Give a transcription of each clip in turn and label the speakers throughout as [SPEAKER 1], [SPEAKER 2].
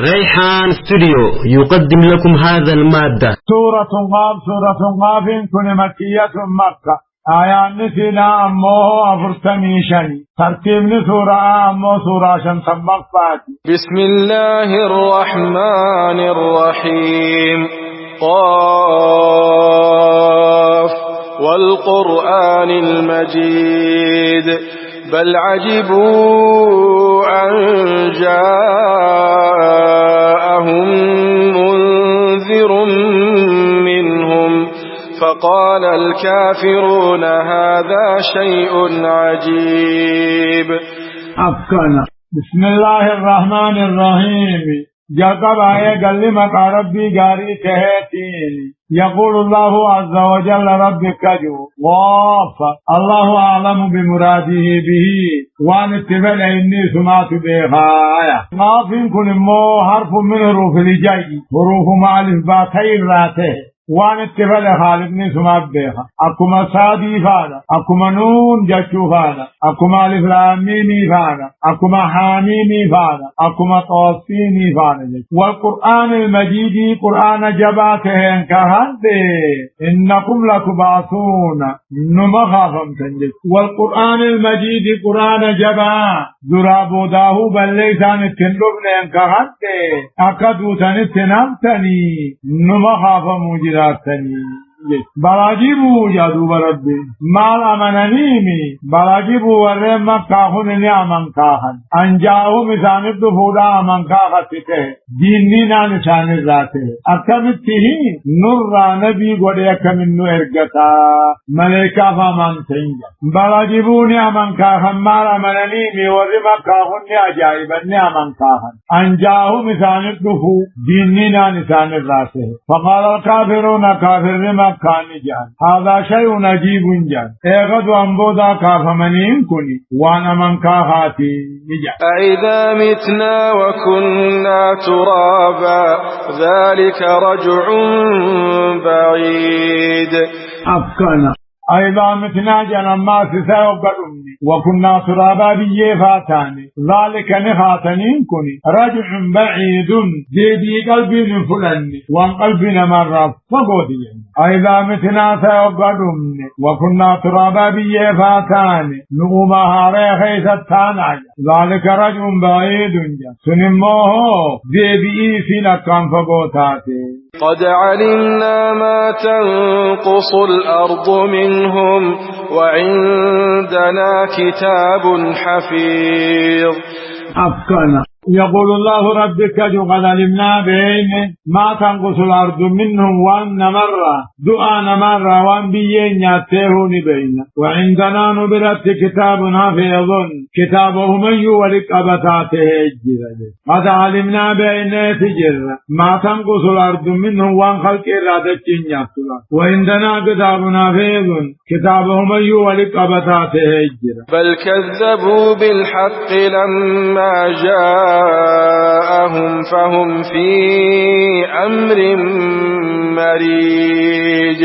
[SPEAKER 1] ريحان ستوديو يقدم لكم هذا المادة.
[SPEAKER 2] سورة قاف كن مكية مكة آيان نسينا أمه أفرتمي شني ترتيب سورة أمه سورة شمس مقفاتي.
[SPEAKER 3] بسم الله الرحمن الرحيم. قاف والقرآن المجيد بل عجبوا أن جاءهم منذر منهم فقال الكافرون هذا شيء عجيب.
[SPEAKER 2] أفكنا بسم الله الرحمن الرحيم. جاكب آية قلمك ربي قاري تهيتين يقول الله عز وجل ربك جو وافا الله أعلم بمراده به وان اتبع إني سمعت بغاية قاف كن مو حرف من حروف الجاي حروف مع الإثباتي راته وان اتبع خالقني سمعت بها أكما صادي فانا أكما نون جشو فانا أكما ألف لام ميم فانا أكما حاميم فانا أكما طاسين فانا والقرآن المجيد قرآن جباته انكهد إنكم لتبعثون نمخافم تنجد والقرآن المجيد قرآن جبا ذرابو داهو بل ليسان التنلبن انكهد أكدو تنتنمتني نمخافم جراتني براجبو جادو بربي مال أمنانيمي براجبو ورم مكاهن نعمان كاهن أنجاو مسان الدفودا أمان كاهته ديننا نشان الراته أكمته نور نبي قد من نرجتا ملكا فمان سنجا براجبو نعمان كاهن مال أمنانيمي ورم مكاهن نعجائب نعمان كاهن أنجاو مسان الدفو ديننا نشان الراته فقال الكافرون كافر كان جان هذا شيء عجيب جان اغد انبودا كافمنين كوني وانا من كاهاتي نجان
[SPEAKER 3] أئذا متنا وكنا ترابا ذلك رجع بعيد.
[SPEAKER 2] أفكنا أيضا متنا جنما سيساوقدني وكنا ترابا بيفاتاني ذلك نخاتنين كني رجع بعيد دي قلبي نفلني وان قلبي نمر فقودي أيضا متنا سيوقدني وكنا ترابا بيفاتاني نقوم هاري خيستانا ذلك رجع بعيد سنموه دي في لكام فقوتاتي.
[SPEAKER 3] قد علمنا ما تنقص الأرض منهم وعندنا كتاب حفيظ.
[SPEAKER 2] أفكنا يقول الله ربك قد علمنا بين ما تنقص الأرض منهم وأن مرة دعانا مرة وأن بيين ياتيهون بين وعندنا نبرت كتاب حفيظ كتابه من يولك أبتاته الجرد. قد علمنا بين تجر ما تنقص الأرض منهم وأن خلق إرادتين ياتلا وعندنا كتاب حفيظ كتابه من يولك أبتاته الجرد.
[SPEAKER 3] بل كذبوا بالحق لما جاءهم فهم في أمر مريج.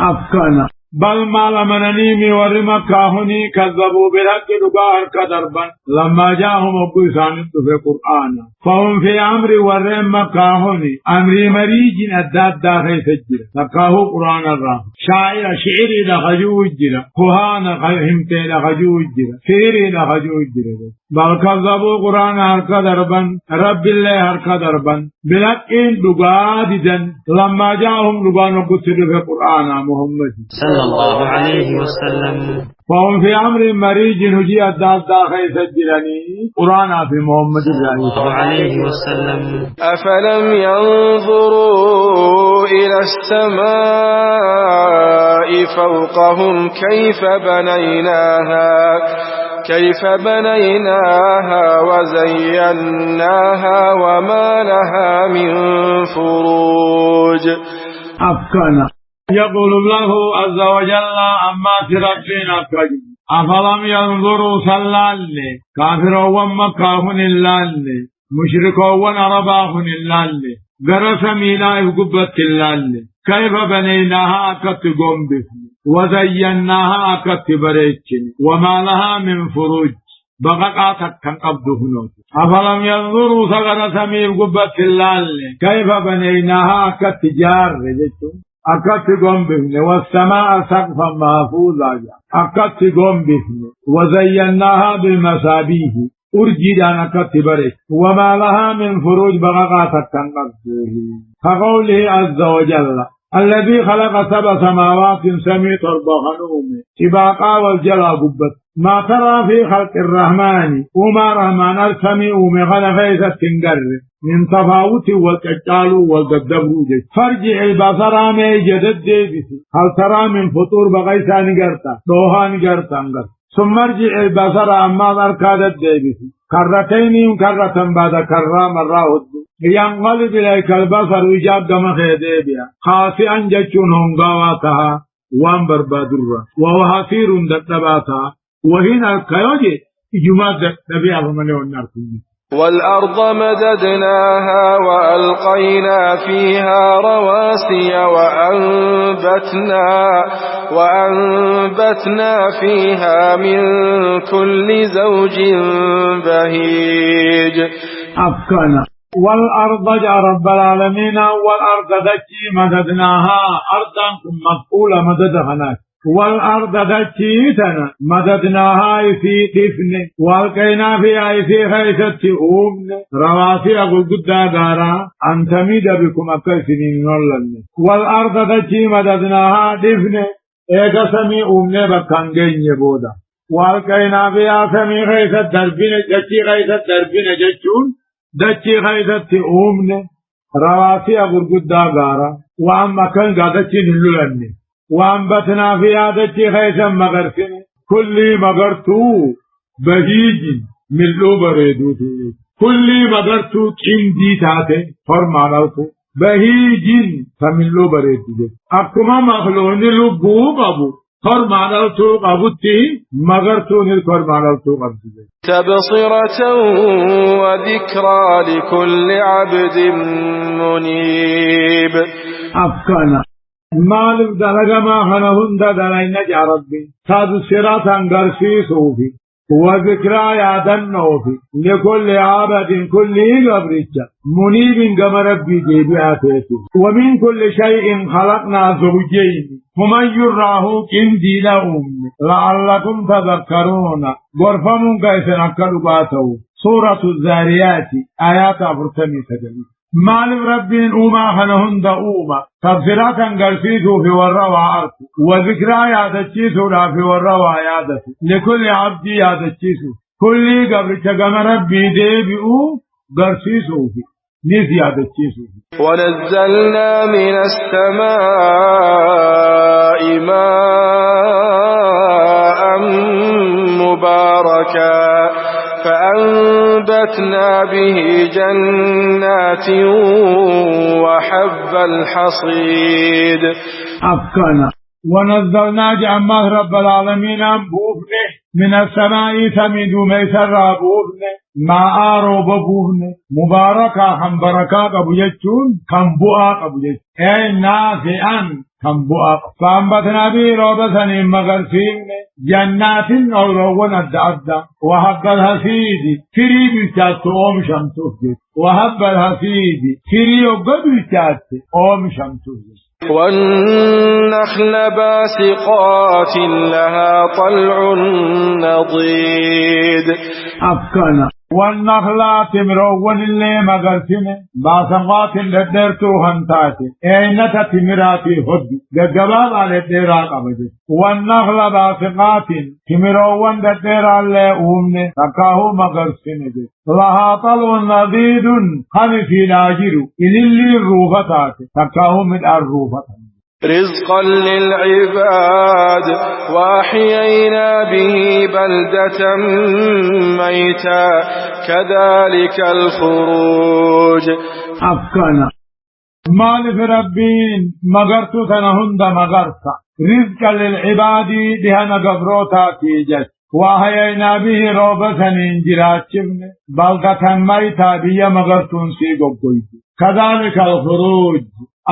[SPEAKER 2] أفكنا بل ما لمنني ورمكاهني كذبوا بالحق دقاء كدربا لما جاءهم أبوسان في القرآن فهم في أمر ورمكاهني أمر مريج أداد داخل سجر تقاه قرآن الرام شاعر شعري لخجو الجرى كهان همتي لخجو الجرى سيري لخجو الجرى بل كذبوا قرآن كدربا رب الله كدربا بالحق دقاء ديدن لما جاءهم دقاء نقصد في القرآن محمد
[SPEAKER 1] صلى الله عليه وسلم
[SPEAKER 2] فهم في أمر مريج هجي أداد داخل سجلني قرآن في محمد
[SPEAKER 1] صلى الله عليه وسلم.
[SPEAKER 3] أفلم ينظروا إلى السماء فوقهم كيف بنيناها وزيناها وما لها من فروج.
[SPEAKER 2] أفكنا يقول الله عز وجل أما تربينا كجم أفلم ينظروا سلالي كافروا ومكاهن اللالي مشركوا ونرباهن اللالي غرس مينا إفقبت اللالي كيف بنيناها أكت قنبفني وزيناها أكت بريتشني وما لها من فروج بقاقاتك كان قبضه نوت أفلم ينظروا ثغر سمير قبة اللال كيف بنيناها كالتجار أكت قم بفن والسماء سقفا محفوظا أكت قم بفن وزيناها بالمصابيح أرجدان أكت برك وما لها من فروج بقاقاتك كان قبضه كقوله عز وجل الذي خلق سبع سماوات سميع طربخنوم إباقا والجلا قبت ما ترى في خلق الرحمن وما رحمن السميع مغنى فيسة تنقر من تفاوت والكجال والقدبروج فرجع البصر ما جدد ديبس هل ترى من فطور بغيسان قرطا دوهان قرطا ثم ارجع البصر أما ذركادت ديبس كرتين كرة بعد كرة مرة ينقلب إليك البصر إجاب دم خيديبيا خاسئا جتشون هنغاواتها وان بربادرة وهو حسير دتباتها وهنا الكيوجي إجماد نبي أفهمني والنار
[SPEAKER 3] والأرض مددناها وألقينا فيها رواسي وأنبتنا فيها من كل زوج بهيج
[SPEAKER 2] أفكنا والأرض جاء رب العالمين والأرض دجي مددناها أرضا مقولة مددها والأرض دجيتنا مددناها في طفن والقينا فيها في خيثة أمن رواسي أقول قد دارا أن تميد بكم أكسنين نولن والأرض دجي مددناها طفن إيجا سمي أمن بكانجين يبودا والقينا فيها سمي خيثة دربين جتي خيثة دربين جتشون دچی غیدت اومن رواسي غرغدا غارا وأما كان غادتي نلولن وأنبتنا فيها دچی خیسا مغرسن كل مغرتو بهيج ملو بريدو كل مغرتو كندي تاته فرمانوتو بهيج فملو بريدو أكما مخلون لبو بابو فرمانوتو قبوتي مغرتو نل فرمانوتو قبوتي
[SPEAKER 3] تبصرة وذكرى لكل عبد منيب
[SPEAKER 2] أفكانا مالك دلغا ما خنهن دلائنا جا ربي تبصرة انغرسي صوفي وذكرى يادن نوفي لكل عبد كل غبرجة منيب كما ربي جيبي آتيتي ومن كل شيء خلقنا زوجين هما يراه كندي لهم لعلكم تذكرون غرفهم كيسن أكلوا باتوا سورة الزاريات آيات أفرتمي سجل مالك ربي أوما خنهن دا أوما تبصرات انغرسيسو في والروى عرق وذكرى يادتشيسو لا في والروى يادتي لكل عبد يادتشيسو كل قبرك كما ربي ديبئو غرسيسو في نيس يادتشيسو
[SPEAKER 3] ونزلنا من السماء ماء مباركا فأنبتنا به جنات وحب الحصيد
[SPEAKER 2] أفكانا ونزلنا جعمه رب العالمين بوفنه من السماء ثميدو ميسر بوفنه ما آرو بوفنه مباركا هم بركا قبجتون كم بؤا قبجت اي نافئا كم بؤا فأنبتنا به روبسا مغرسين جنات أولوون الدعدة وحب الحسيد فری بيشات اوم شمسوه وحب الحسيد فری وقد بيشات اوم شمسوه
[SPEAKER 3] والنخل باسقات لها طلع نضيد
[SPEAKER 2] أفكانا والنخلات مرون اللي مغرسنه باسقات لدرتو هنتاتي اينتا تمراتي هد جباب على الديراق أبجد والنخل باسقات مرون لدير اللي أمنه تكاهو مغرسنه لها طلع نضيد خمسي لاجر إلي الروفتات تكاهو من الروفتات
[SPEAKER 3] رزقا للعباد وأحيينا به بلدة ميتا كذلك الخروج
[SPEAKER 2] أفكانا مالف ربين مغرتو تنهند مغرتا رزقا للعباد دهنا قبروتا تيجت وأحيينا به روبة انجراتشبن بلدة ميتا بيا مغرتون سيقب كذلك الخروج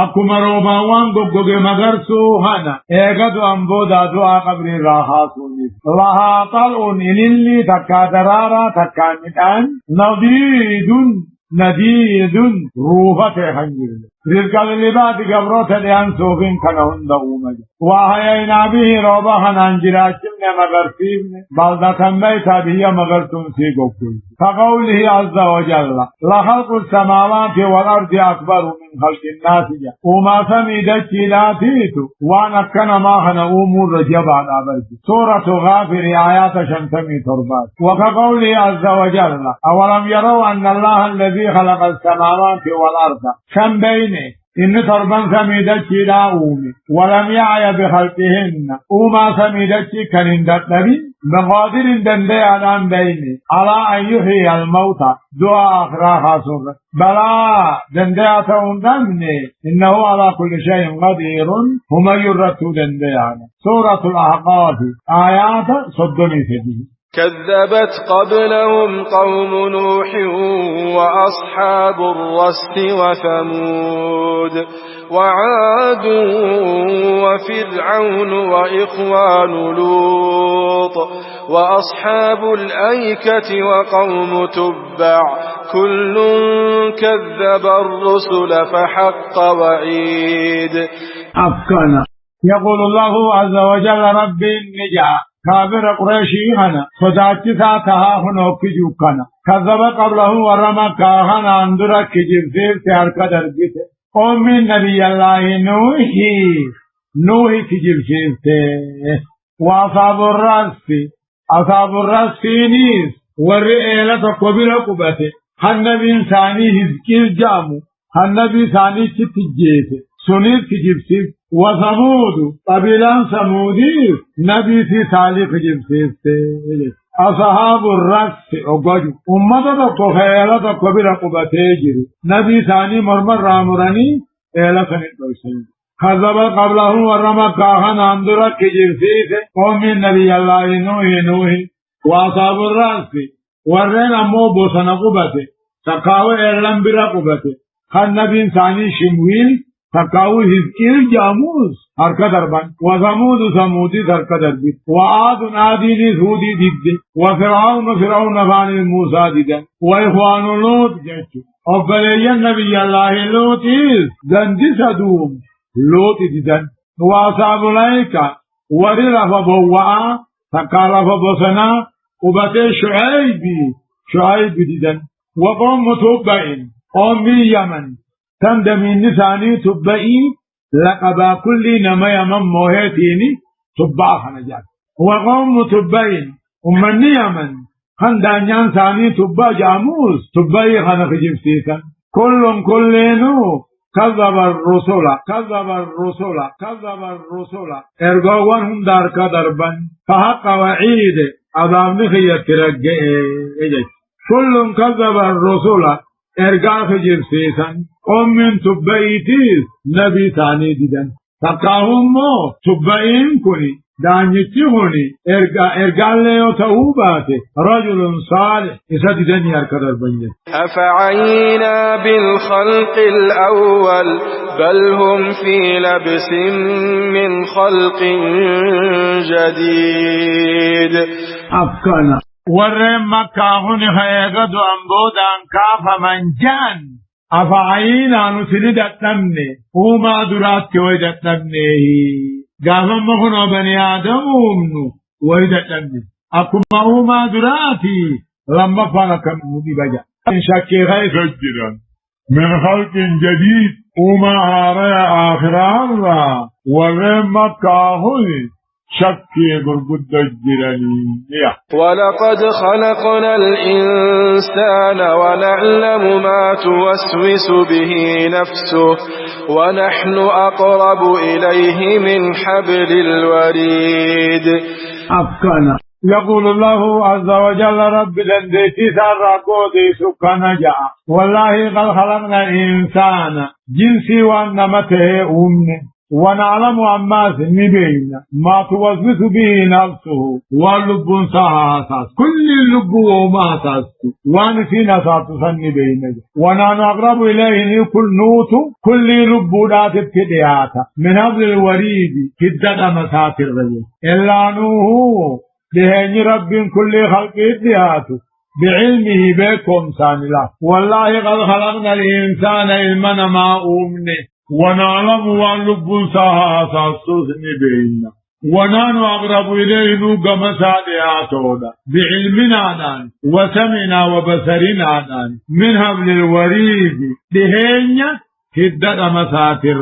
[SPEAKER 2] akkuma roobaawwan goggogee magarsuu kana eegatu amboodaa du'aa qabrii irraa haasuunis lahaa xal'uun ililli takkaa daraaraa takkaa midhaan nadiidun ruufate kan jirre رزق للعباد قبروت لأنسوفين كنهن دعومج وحيينا به روبا خنان جراشمنا مغرسيبنا بلدة ميتا به مغرسون سيقوكل كقوله عز وجل لخلق السماوات والأرض أكبر من خلق الناس وما سميدت لاتيت وانا كان ما خنا أمور رجب على برد سورة غافر آيات شمسمي تربات وكقوله عز وجل أولم يروا أن الله الذي خلق السماوات والأرض كم بين إن تربان سميدت لا أومي ولم يعي بخلقهن وما سميدت كنندت نبي بقادر دندي على بيني على أن يحيي الموتى دعاء أخراها سر بلا دندي أتوندمني إنه على كل شيء قدير هم يرد دندي على سورة الأحقاف آيات صدني سدي
[SPEAKER 3] كذبت قبلهم قوم نوح وأصحاب الرس وثمود وعاد وفرعون وإخوان لوط وأصحاب الأيكة وقوم تبع كل كذب الرسل فحق وعيد
[SPEAKER 2] أفكنا يقول الله عز وجل ربي النجاة كافر قريشي هنا صداتي ساتها هنوك جوكنا كذب قبله ورمى كاهنا اندرك جبزير تهرك درجته قوم نبي الله نوحي كجبزير وأصحاب الرأس نيس ورئيلة قبل قبته هنبي إنساني هزكير جامو هنبي إنساني تتجيته سنير كجبزير وثمود قبيلان ثمودي نبي في صالح جبسيسته أصحاب الرأس أقوجو أمتا تقو خيالة تقو برقبته جري نبي ثاني مرمر رامراني إيلا سنين توسين خذب قبله ورمى كاهن اندرك جبسيسه قوم النبي الله نوحي وأصحاب الرأس ورين أمو بوسن قبته تقاوي إيلان برقبته خان نبي ثاني شمويل تقاوي هزكير جاموس حركة دربان وثمود ثمودي حركة دربي وعاد عادي هودي ديد وفرعون فاني موسى ديد وإخوان لوط جيتو أبلي النبي الله لوط زندي سدوم لوط ديدن وأصحاب الأيكة ورلف بوعا تقالف بسنا وبتي شعيب ديدن وقوم تبعين أمي يمن تندمين نساني تبعي لقبا كل نما يمن موهيتيني تبع خنجات وقوم تبعين أمني يمن خندانيان ثاني تبع جاموس تبعي خنق جبسيسا كلينو كذب الرسول ارغوان هم داركا دربان فحق وعيد عذاب نخية ترقى كل كذب الرسول ارغاف جبسيسا من تبعيتيس نبي ثاني ديدن تقاهم مو تبعين كوني دانيتي هوني ارغال ليو توباتي رجل صالح إسا ديدن ياركدر بنجي
[SPEAKER 3] أفعينا بالخلق الأول بل هم في لبس من خلق جديد
[SPEAKER 2] أفكنا ورم مكاهن خيغدو أنبودان كافا من جان أفعينا نسلدت نمني وما درات ويدت نمني قافا مخنا بني آدم ومنو ويدت نمني أكما وما دراتي لما فانكم مدي بجا إن شكي خير جدا من خلق جديد وما هاري آخران ورم مكاهن شكي قربد الجراني
[SPEAKER 3] ولقد خلقنا الإنسان ونعلم ما توسوس به نفسه ونحن أقرب إليه من حبل الوريد
[SPEAKER 2] أفكنا يقول الله عز وجل رب لنديتي سارقودي سكنا جاء والله قد خلقنا الإنسان جنسي وأنمته أمني ونعلم أماس نبين ما توسوس به نفسه واللب ساها أساس كل اللب وما أساس وانسين أساس نبين ونحن أقرب إليه كل نوت كل لب لا تبتدئات من هبل الوريد في الدقى مسات الرجل إلا نوه بهن رب كل خلق إدياته بعلمه بكم سانلا والله قد خلقنا الإنسان علمنا ما أمنه ونعلم واللب ساها أساس نبين ونحن أقرب إليه نوغ مسادئاتنا بعلمنا دان وسمعنا وبصرنا دان من هبل الوريد بهن هدد مساتر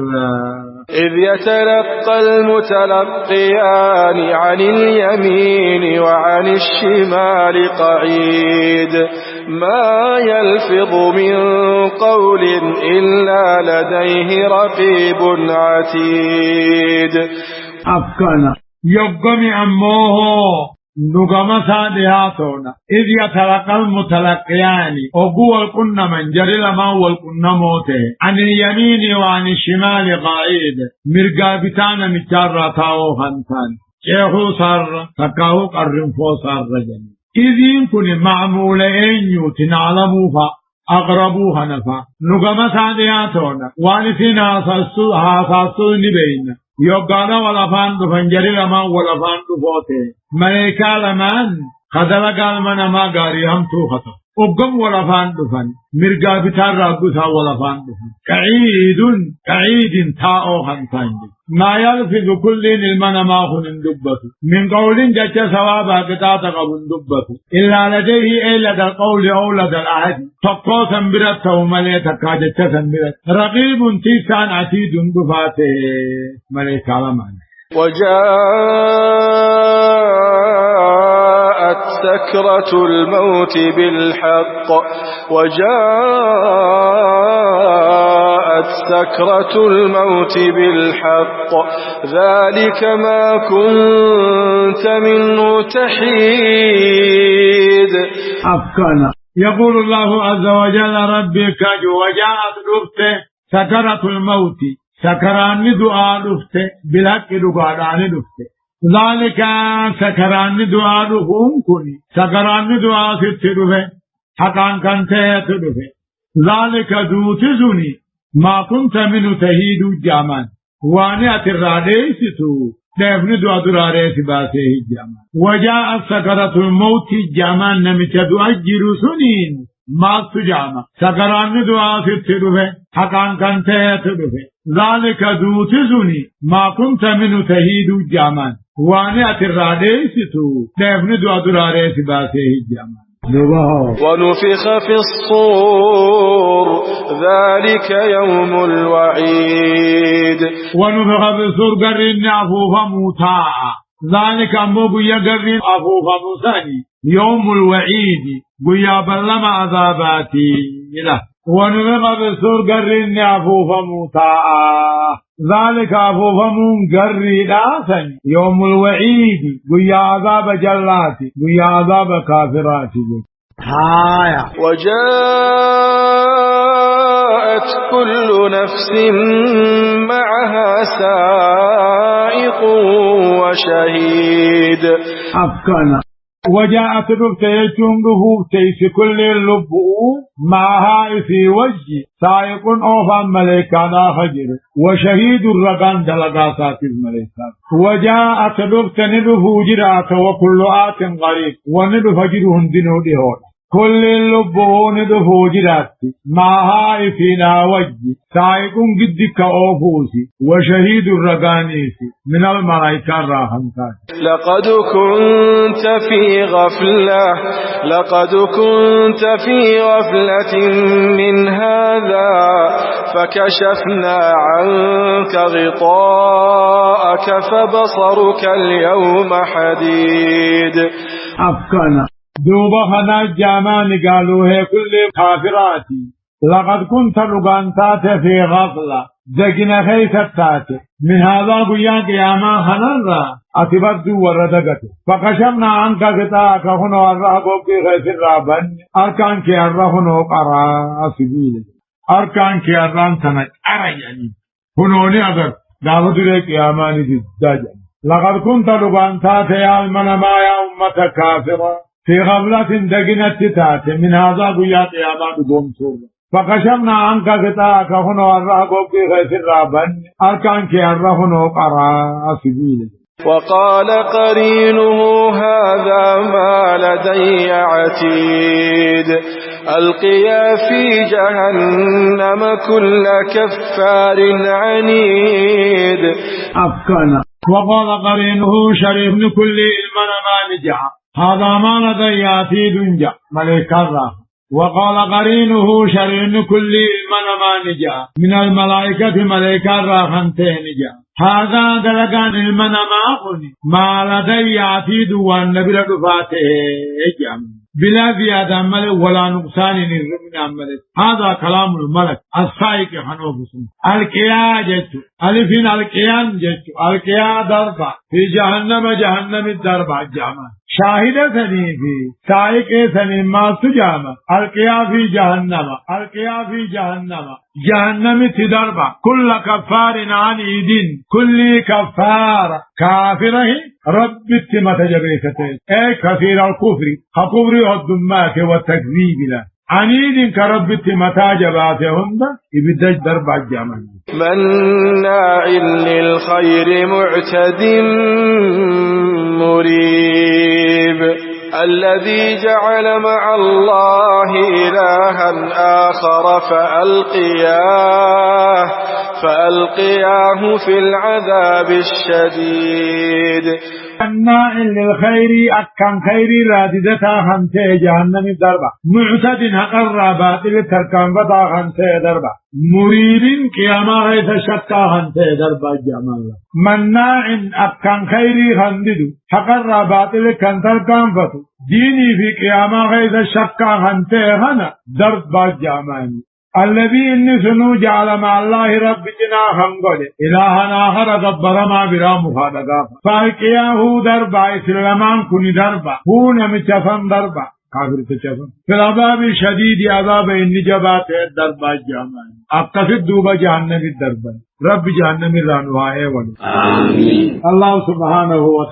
[SPEAKER 3] إذ يتلقى المتلقيان عن اليمين وعن الشمال قعيد ما يلفظ من قول إلا لديه رقيب عتيد
[SPEAKER 2] أفكنا يقوم أموه نغم سادهاتنا إذ يتلقى المتلقيان أقوى القنة من جرل ما هو القنة موته عن اليمين وعن الشمال قائد مرقابتان مجرى تاو خنطان شيخو صار تكاو قرنفو صار رجل إذ يكون معمولين يتنعلموها أقربوها نفا نغم سادهاتنا وانسين هاساسو نبين يوغانا ولفان دفن جريل ما ولفان دفوته ملائكة لمن خدل قال من ما غاري هم توخطا أبقم ولفان دفن مرقا بتار رابطا ولفان دفن كعيد تاؤ خمسان ما يلفظ كل المن ما خن دبته من قول جج سوابا قطاة قبل دبته إلا لديه إلا لدى القول أو لدى العهد تقو سنبرته مليتا كاجت سنبرت رقيب تيسان عتيد دفاته مليكا لمن
[SPEAKER 3] وجاءت سكرة الموت بالحق ذلك ما كنت منه تحيد
[SPEAKER 2] أفكنا يقول الله عز وجل ربك وجاءت رفته سكرة الموت سكران دعاء رفته بالحق دعاء رفته ذلك سكران دعاء رفهم كني سكران دعاء ست رفه حقان كنته رفه ذلك دوتزني ما كنت منه تهيد جامان واني اتراديستو دفن دعا دراريس باسه جامان وجاء سكرة الموت جامان نمتدو أجر سنين ما تجاما سكران دعا ست رفه حقان كنته رفه ذلك دوتزني ما كنت منه تهيد جامان واني اتراديستو دفن دعا دراريس باسه جامان
[SPEAKER 3] ونفخ في الصور ذلك يوم الوعيد
[SPEAKER 2] ونفخ في الصور قرن أفوفا موتا ذلك أمو قيا قرن أفوفا موساني يوم الوعيد قيا بلما عذاباتي ونفخ في الصور قرن أفوفا موتا ذلك أفوفا من قرن آسن يوم الوعيد قيا عذاب جلاتي قيا عذاب كافراتي
[SPEAKER 3] وجاءت كل نفس معها سائق وشهيد
[SPEAKER 2] أفكنا وجاءت رفتيتون رفتيس كل اللبؤ معها في وجه سائق أوفا ملكانا خجر وشهيد الرقان دلقاسات الملكات وجاءت رفتن رفوجرات وكل آت غريب ونرفجرهن دنو دهون كل اللبؤ ندفوجرات معها فينا وجه سائق قدك أوفوسي وشهيد الرقانيس من الملائكة الراحمتان
[SPEAKER 3] لقد كنت في غفلة من هذا فكشفنا عنك غطاءك فبصرك اليوم حديد
[SPEAKER 2] أفكنا دوبا خنا جامان قالوا هي كل كافراتي لقد كنت رغانتات في غفلة زجنا خيثتات من هذا قيان قياما خنرا أتبردو وردقت فكشفنا عنك غطاءك هنا والرهبوك خيث الرابن أركان كي الرهنو قرا أسبيل أركان كي الران تنك أريني هنوني أغر دعوت لك يا ماني الدجل لقد كنت لغانتات يا المنما يا أمة كافرة في غفلة دقنت تات من هذا قيات يا بعد قوم سورة فكشفنا عنك غطاءك هنا الرهقوك غيث الرابن أركانك الرهنو قراء سبيل
[SPEAKER 3] وقال قرينه هذا ما لدي عتيد ألقيا في جهنم كل كفار عنيد
[SPEAKER 2] أفكنا وقال قرينه شريف لكل المنما نجع هذا ما لدي عتيد جع ملك الرحمة وقال قرينه شريف لكل المنما نجع من الملائكة ملك الرحمة نجع هذا دلقان المنما ما لدي عتيد والنبي لدفاته اجعم بلا زيادة ملك ولا نقصان من عمله هذا كلام الملك السائق حنوفسهم القيا جتو ألفين القيان جتو القيا ضربة في جهنم الضربة الجامع شاهد ثني في سائق ثني ما سجامة القيا في جهنم تضربة كل كفار عنيد كل كفار كافره رب التمة جبيسته اي كثير الكفر كفر والدمات والتكذيب له عنيد كرب التمة جباتهم يبدأ ضرب الجامع
[SPEAKER 3] مناع للخير معتد مريب الذي جعل مع الله إلها آخر فألقياه في العذاب الشديد
[SPEAKER 2] مناع للخير أكن خير راددتا خمسة جهنم الضربة معتد هقر باطل تركان بطا خمسة ضربة مريب قياما غيث شكا خمسة ضربة جمال مناع أكن خير خندد هقر باطل كان تركان بطو ديني في قياما غيث شكا خمسة هنا ضربة جمال الذي إنسنو جعل مع الله ربنا خنقل إلهنا آخر دبر ما برا مخادقا فالقياه دربا إسلمان كن دربا هو نمتفن دربا كافر تشفن في العذاب شديد عذاب النجبات دربا الجامان أقتصد دوبا جهنم الدربا رب جهنم الرانوائي آمين الله سبحانه وتعالى